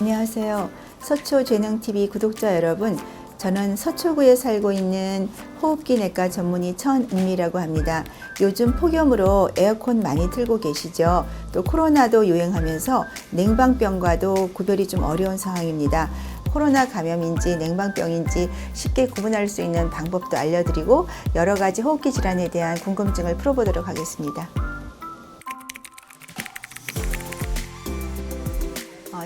안녕하세요. 서초재능TV 구독자 여러분, 저는 서초구에 살고 있는 호흡기 내과 전문의 천은미라고 합니다. 요즘 폭염으로 에어컨 많이 틀고 계시죠? 또 코로나도 유행하면서 냉방병과도 구별이 좀 어려운 상황입니다. 코로나 감염인지 냉방병인지 쉽게 구분할 수 있는 방법도 알려드리고 여러 가지 호흡기 질환에 대한 궁금증을 풀어보도록 하겠습니다.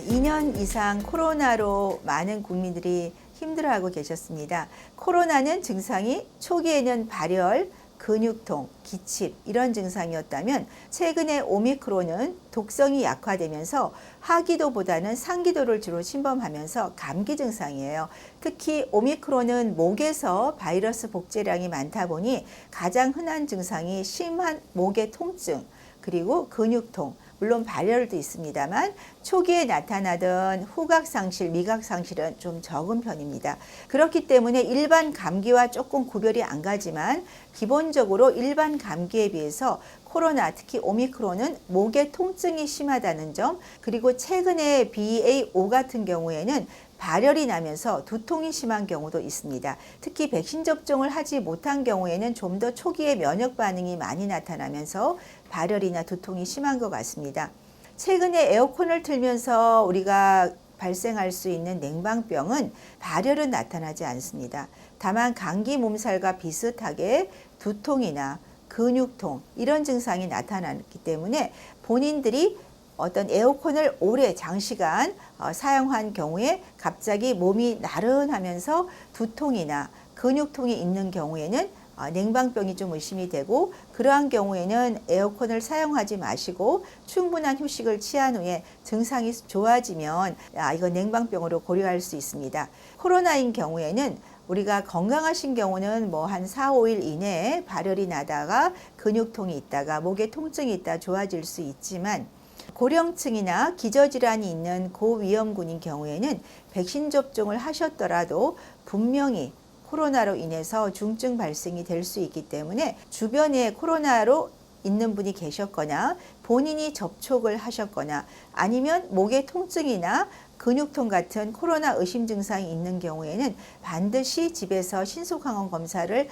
2년 이상 코로나로 많은 국민들이 힘들어하고 계셨습니다. 코로나는 증상이 초기에는 발열, 근육통, 기침 이런 증상이었다면 최근에 오미크론은 독성이 약화되면서 하기도보다는 상기도를 주로 침범하면서 감기 증상이에요. 특히 오미크론은 목에서 바이러스 복제량이 많다 보니 가장 흔한 증상이 심한 목의 통증, 그리고 근육통, 물론 발열도 있습니다만 초기에 나타나던 후각 상실, 미각 상실은 좀 적은 편입니다. 그렇기 때문에 일반 감기와 조금 구별이 안 가지만 기본적으로 일반 감기에 비해서 코로나, 특히 오미크론은 목의 통증이 심하다는 점, 그리고 최근에 BA.5 같은 경우에는 발열이 나면서 두통이 심한 경우도 있습니다. 특히 백신 접종을 하지 못한 경우에는 좀 더 초기에 면역 반응이 많이 나타나면서 발열이나 두통이 심한 것 같습니다. 최근에 에어컨을 틀면서 우리가 발생할 수 있는 냉방병은 발열은 나타나지 않습니다. 다만 감기 몸살과 비슷하게 두통이나 근육통 이런 증상이 나타나기 때문에 본인들이 어떤 에어컨을 오래 장시간 사용한 경우에 갑자기 몸이 나른하면서 두통이나 근육통이 있는 경우에는 냉방병이 좀 의심이 되고, 그러한 경우에는 에어컨을 사용하지 마시고 충분한 휴식을 취한 후에 증상이 좋아지면 이거 냉방병으로 고려할 수 있습니다. 코로나인 경우에는 우리가 건강하신 경우는 뭐 한 4, 5일 이내에 발열이 나다가 근육통이 있다가 목에 통증이 있다 좋아질 수 있지만, 고령층이나 기저질환이 있는 고위험군인 경우에는 백신 접종을 하셨더라도 분명히 코로나로 인해서 중증 발생이 될 수 있기 때문에 주변에 코로나로 있는 분이 계셨거나 본인이 접촉을 하셨거나 아니면 목의 통증이나 근육통 같은 코로나 의심 증상이 있는 경우에는 반드시 집에서 신속항원 검사를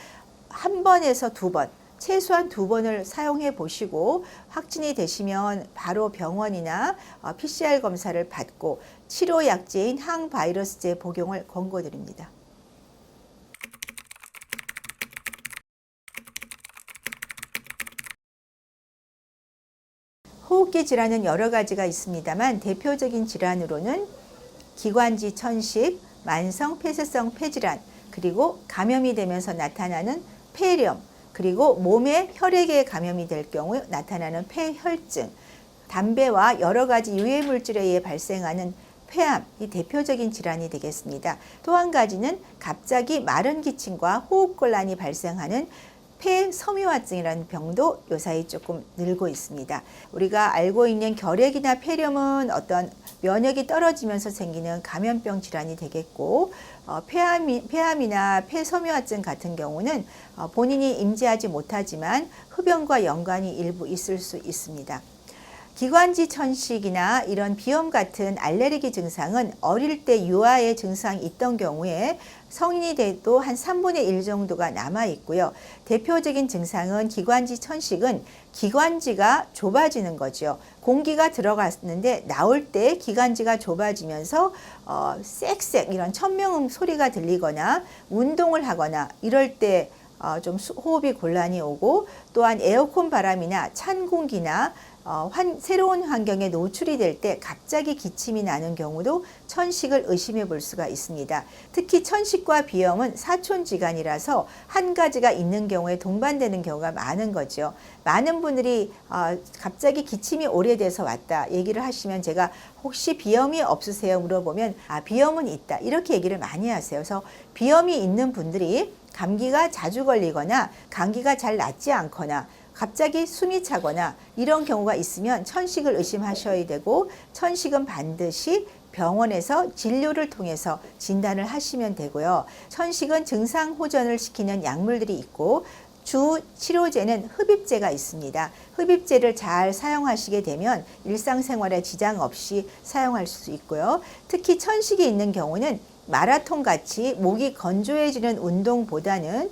한 번에서 두 번, 최소한 2번을 사용해 보시고 확진이 되시면 바로 병원이나 PCR 검사를 받고 치료약제인 항바이러스제 복용을 권고드립니다. 호흡기 질환은 여러 가지가 있습니다만 대표적인 질환으로는 기관지 천식, 만성 폐쇄성 폐질환, 그리고 감염이 되면서 나타나는 폐렴, 그리고 몸에 혈액에 감염이 될 경우 나타나는 폐혈증, 담배와 여러 가지 유해 물질에 의해 발생하는 폐암, 이 대표적인 질환이 되겠습니다. 또 한 가지는 갑자기 마른 기침과 호흡곤란이 발생하는 폐섬유화증이라는 병도 요사이 조금 늘고 있습니다. 우리가 알고 있는 결핵이나 폐렴은 어떤 면역이 떨어지면서 생기는 감염병 질환이 되겠고, 폐암이나 폐섬유화증 같은 경우는 본인이 인지하지 못하지만 흡연과 연관이 일부 있을 수 있습니다. 기관지 천식이나 이런 비염 같은 알레르기 증상은 어릴 때 유아의 증상이 있던 경우에 성인이 돼도 한 3분의 1 정도가 남아 있고요. 대표적인 증상은 기관지 천식은 기관지가 좁아지는 거죠. 공기가 들어갔는데 나올 때 기관지가 좁아지면서 쌕쌕 이런 천명음 소리가 들리거나 운동을 하거나 이럴 때 좀 호흡이 곤란이 오고, 또한 에어컨 바람이나 찬 공기나 새로운 환경에 노출이 될 때 갑자기 기침이 나는 경우도 천식을 의심해 볼 수가 있습니다. 특히 천식과 비염은 사촌지간이라서 한 가지가 있는 경우에 동반되는 경우가 많은 거죠. 많은 분들이 갑자기 기침이 오래돼서 왔다 얘기를 하시면 제가 혹시 비염이 없으세요? 물어보면 비염은 있다 이렇게 얘기를 많이 하세요. 그래서 비염이 있는 분들이 감기가 자주 걸리거나 감기가 잘 낫지 않거나 갑자기 숨이 차거나 이런 경우가 있으면 천식을 의심하셔야 되고, 천식은 반드시 병원에서 진료를 통해서 진단을 하시면 되고요. 천식은 증상 호전을 시키는 약물들이 있고 주 치료제는 흡입제가 있습니다. 흡입제를 잘 사용하시게 되면 일상생활에 지장 없이 사용할 수 있고요. 특히 천식이 있는 경우는 마라톤 같이 목이 건조해지는 운동보다는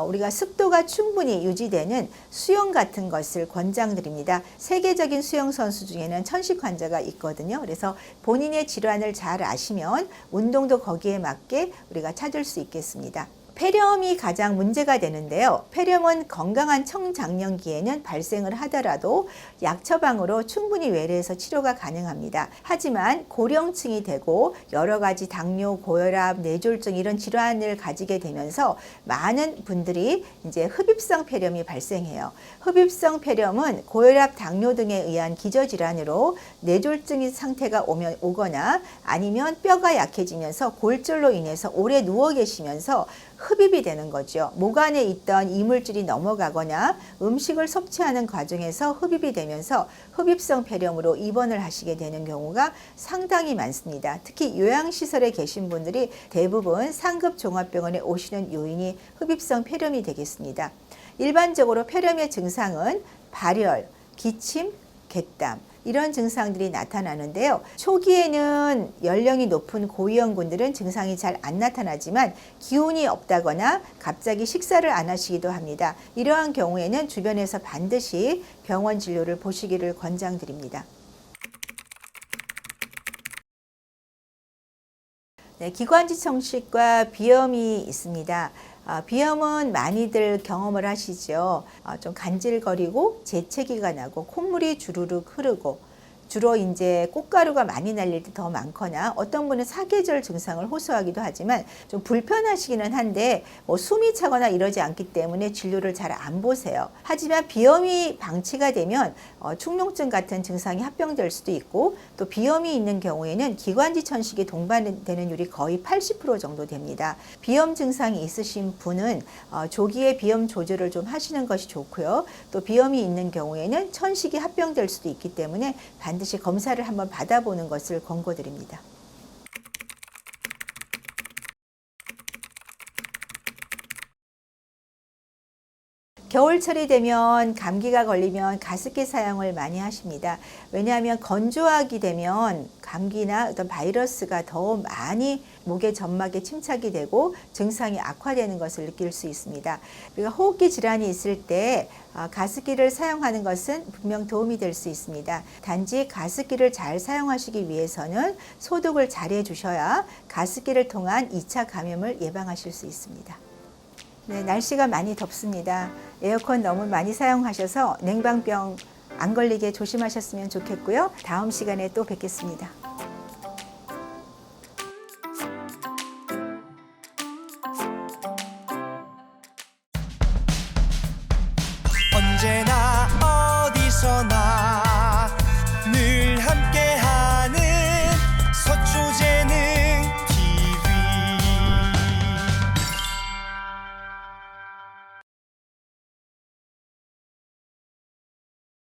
우리가 습도가 충분히 유지되는 수영 같은 것을 권장드립니다. 세계적인 수영 선수 중에는 천식 환자가 있거든요. 그래서 본인의 질환을 잘 아시면 운동도 거기에 맞게 우리가 찾을 수 있겠습니다. 폐렴이 가장 문제가 되는데요. 폐렴은 건강한 청장년기에는 발생을 하더라도 약 처방으로 충분히 외래해서 치료가 가능합니다. 하지만 고령층이 되고 여러 가지 당뇨, 고혈압, 뇌졸중 이런 질환을 가지게 되면서 많은 분들이 이제 흡입성 폐렴이 발생해요. 흡입성 폐렴은 고혈압, 당뇨 등에 의한 기저질환으로 뇌졸중 상태가 오거나 아니면 뼈가 약해지면서 골절로 인해서 오래 누워 계시면서 흡입이 되는 거죠. 목 안에 있던 이물질이 넘어가거나 음식을 섭취하는 과정에서 흡입이 되면서 흡입성 폐렴으로 입원을 하시게 되는 경우가 상당히 많습니다. 특히 요양시설에 계신 분들이 대부분 상급 종합병원에 오시는 요인이 흡입성 폐렴이 되겠습니다. 일반적으로 폐렴의 증상은 발열, 기침, 객담 이런 증상들이 나타나는데요. 초기에는 연령이 높은 고위험군들은 증상이 잘 안 나타나지만 기운이 없다거나 갑자기 식사를 안 하시기도 합니다. 이러한 경우에는 주변에서 반드시 병원 진료를 보시기를 권장드립니다. 네, 기관지 청식과 비염이 있습니다. 비염은 많이들 경험을 하시죠. 좀 간질거리고 재채기가 나고 콧물이 주르륵 흐르고 주로 이제 꽃가루가 많이 날릴 때 더 많거나 어떤 분은 사계절 증상을 호소하기도 하지만 좀 불편하시기는 한데 숨이 차거나 이러지 않기 때문에 진료를 잘 안 보세요. 하지만 비염이 방치가 되면 축농증 같은 증상이 합병될 수도 있고 또 비염이 있는 경우에는 기관지 천식이 동반되는 율이 거의 80% 정도 됩니다. 비염 증상이 있으신 분은 조기에 비염 조절을 좀 하시는 것이 좋고요. 또 비염이 있는 경우에는 천식이 합병될 수도 있기 때문에 반드시 검사를 한번 받아보는 것을 권고드립니다. 겨울철이 되면 감기가 걸리면 가습기 사용을 많이 하십니다. 왜냐하면 건조하게 되면 감기나 어떤 바이러스가 더 많이 목의 점막에 침착이 되고 증상이 악화되는 것을 느낄 수 있습니다. 우리가 호흡기 질환이 있을 때 가습기를 사용하는 것은 분명 도움이 될 수 있습니다. 단지 가습기를 잘 사용하시기 위해서는 소독을 잘 해주셔야 가습기를 통한 2차 감염을 예방하실 수 있습니다. 네, 날씨가 많이 덥습니다. 에어컨 너무 많이 사용하셔서 냉방병 안 걸리게 조심하셨으면 좋겠고요. 다음 시간에 또 뵙겠습니다.